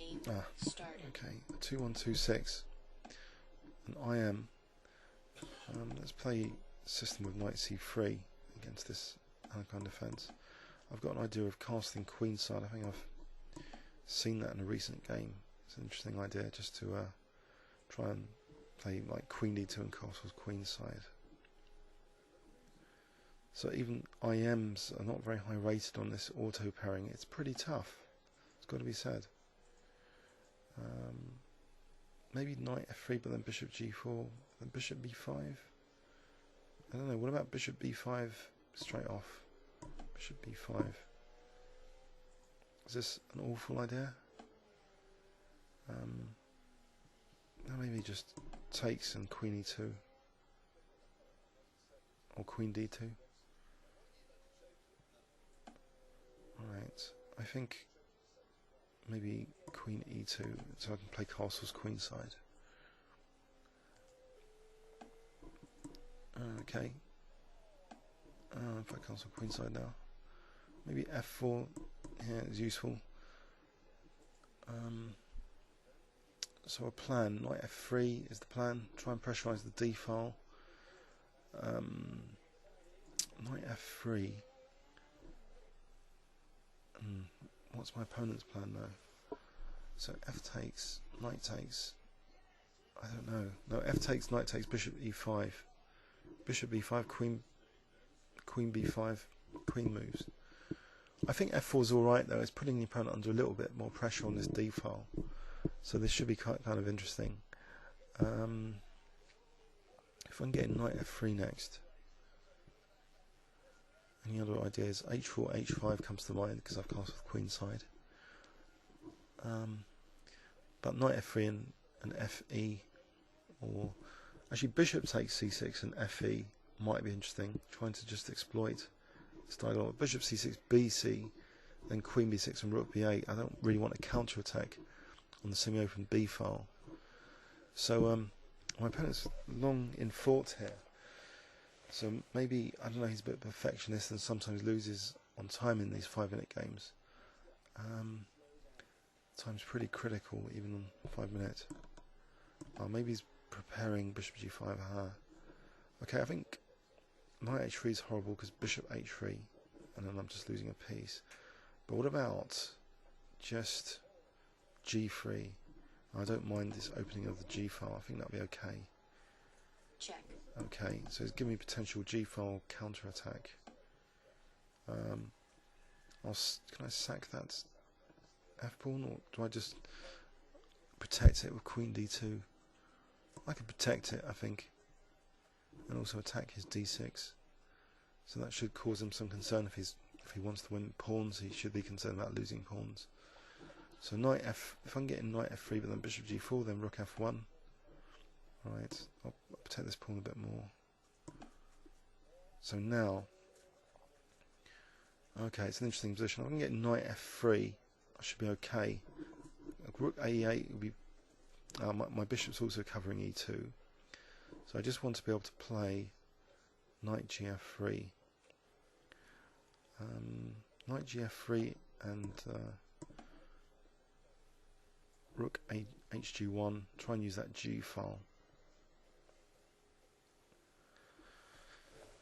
game started. Okay, 2126. And I am. Let's play system with knight c3 against this Alekhine defence. I've got an idea of casting queenside. I think I've seen that in a recent game. It's an interesting idea just to try and play like queen d2 and castles queenside. So even IMs are not very high rated on this auto pairing. It's pretty tough. It's got to be said. Maybe knight f3, but then bishop g4, then bishop b5. I don't know. What about bishop b5 straight off? Bishop b5. Is this an awful idea? No, maybe just takes and queen e2 or queen d2. Alright, I think maybe queen e2 so I can play castles queenside. Okay. If I castle queenside now. Maybe f4 here is useful. So a plan, knight f3 is the plan. Try and pressurise the d file. Knight f3. What's my opponent's plan though? So f takes, knight takes. I don't know. No, f takes, knight takes, bishop e5. Bishop b5, queen b5, queen moves. I think f4 is alright though. It's putting the opponent under a little bit more pressure on this d file. So this should be kind of interesting. If I can get knight f3 next. Any other ideas? h4, h5 comes to mind because I've castled queenside. But knight f3 and fe, or actually bishop takes c6 and fe might be interesting. Trying to just exploit this diagonal. Bishop c6, bc, then queen b6 and rook b8. I don't really want a counter attack on the semi-open b file. So my opponent's long in thought here. So maybe, I don't know, he's a bit of a perfectionist and sometimes loses on time in these 5-minute games. Time's pretty critical, even on 5 minutes. Maybe he's preparing bishop g5. Okay, I think knight h3 is horrible because bishop h3, and then I'm just losing a piece. But what about just g3? I don't mind this opening of the g file. I think that'll be okay. Check. Okay, so it's giving me potential g-file counter-attack. Can I sack that f-pawn, or do I just protect it with queen d2? I can protect it, I think, and also attack his d6. So that should cause him some concern if he wants to win pawns. He should be concerned about losing pawns. So knight f. If I'm getting knight f3, but then bishop g4, then rook f1. Right, I'll protect this pawn a bit more. So now, okay, it's an interesting position. If I can get knight f3, I should be okay. Rook a8 will be. My bishop's also covering e2, so I just want to be able to play knight gf3. Knight gf3 and rook hg1. Try and use that g file.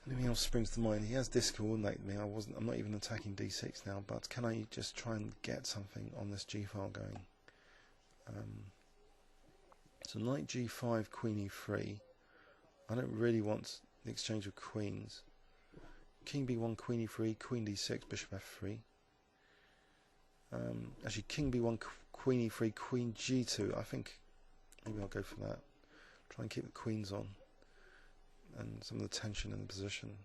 Anything else springs to mind? He has discoordinated me. I'm not even attacking d6 now, but can I just try and get something on this g file going? So knight g5, queen e3. I don't really want the exchange of queens. King b1, queen e3, queen d6, bishop f3. Actually, king b1, queen e3, queen g2. I think maybe I'll go for that. Try and keep the queens on and some of the tension in the position.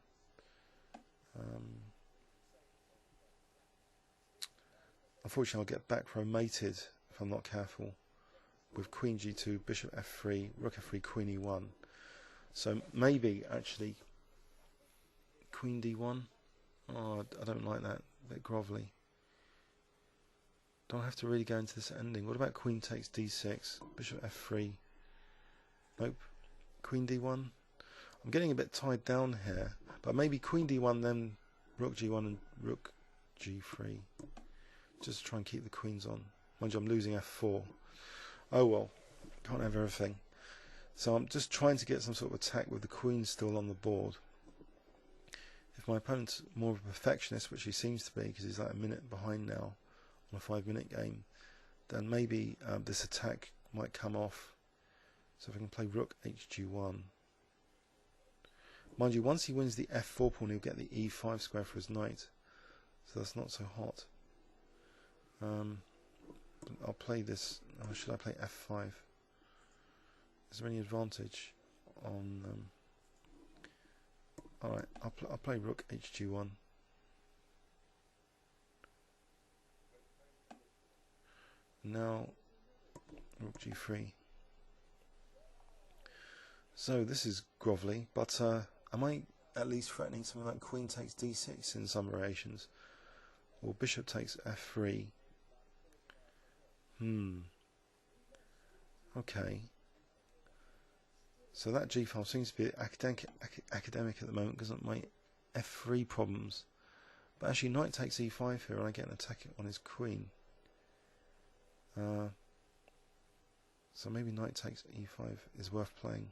Unfortunately, I'll get back row mated if I'm not careful with queen g2, bishop f3, rook f3, queen e1. So maybe actually queen d1. Oh, I don't like that. A bit grovelly. Don't have to really go into this ending. What about queen takes d6, bishop f3? Nope. Queen d1. I'm getting a bit tied down here, but maybe queen d1, then rook g1 and rook g3. Just to try and keep the queens on. Mind you, I'm losing f4. Oh well, can't have everything. So I'm just trying to get some sort of attack with the queen still on the board. If my opponent's more of a perfectionist, which he seems to be, because he's like a minute behind now on a 5-minute game, then maybe this attack might come off. So if I can play rook hg1. Mind you, once he wins the f4 pawn, he'll get the e5 square for his knight. So that's not so hot. I'll play this. Or should I play f5? Is there any advantage on... Alright, I'll play rook hg1. Now, rook g3. So this is grovelly, but am I at least threatening something like queen takes d6 in some variations? Or bishop takes f3? Okay. So that g-file seems to be academic at the moment because of my f3 problems. But actually knight takes e5 here and I get an attack on his queen. So maybe knight takes e5 is worth playing.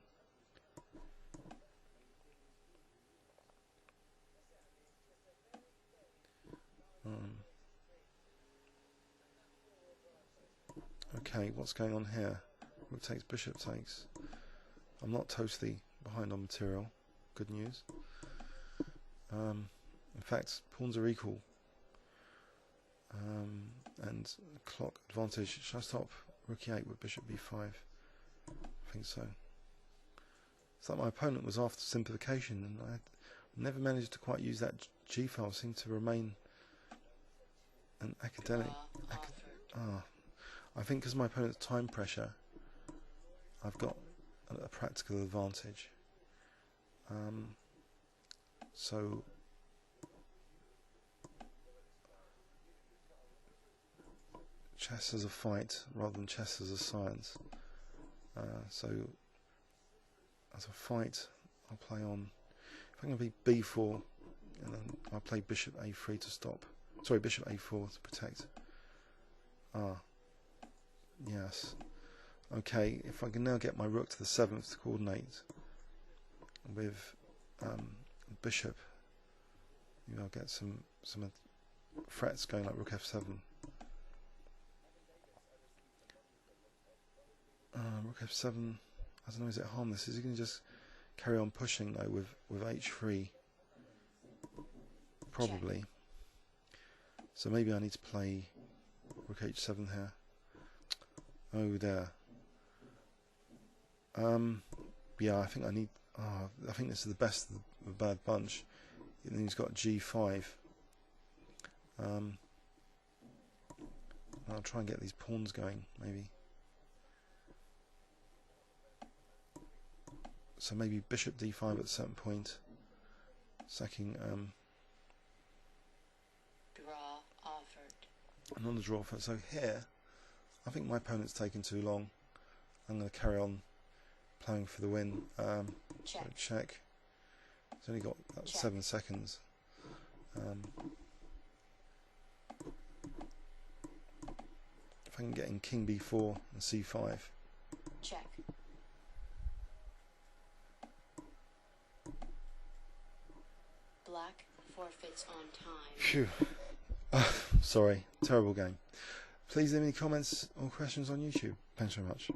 Okay, what's going on here? Rook takes, bishop takes. I'm not totally behind on material. Good news. In fact, pawns are equal. And clock advantage. Should I stop rook e8 with bishop b5? I think so. It's like my opponent was after simplification, and I never managed to quite use that g-file. Seemed to remain an academic. I think because my opponent's time pressure, I've got a practical advantage. So chess as a fight rather than chess as a science. So as a fight, I'll play on. If I'm going to be b4, and then I'll play bishop a3 to stop. Sorry, bishop a4 to protect. Yes. Okay, if I can now get my rook to the 7th to coordinate with bishop, maybe I'll get some threats going like rook f7. Rook f7, I don't know, is it harmless? Is he going to just carry on pushing though with h3? Probably. So maybe I need to play rook h7 here. Oh, there. Yeah, I think I need. I think this is the best of the bad bunch. And then he's got g5. I'll try and get these pawns going, maybe. So maybe bishop d5 at a certain point, sacking. Draw offered. Another draw offer. So here, I think my opponent's taken too long. I'm going to carry on playing for the win. Check. So check. It's only got 7 seconds. If I can get in king b4 and c5. Check. Black forfeits on time. Phew. Sorry, terrible game. Please leave any comments or questions on YouTube. Thanks very much.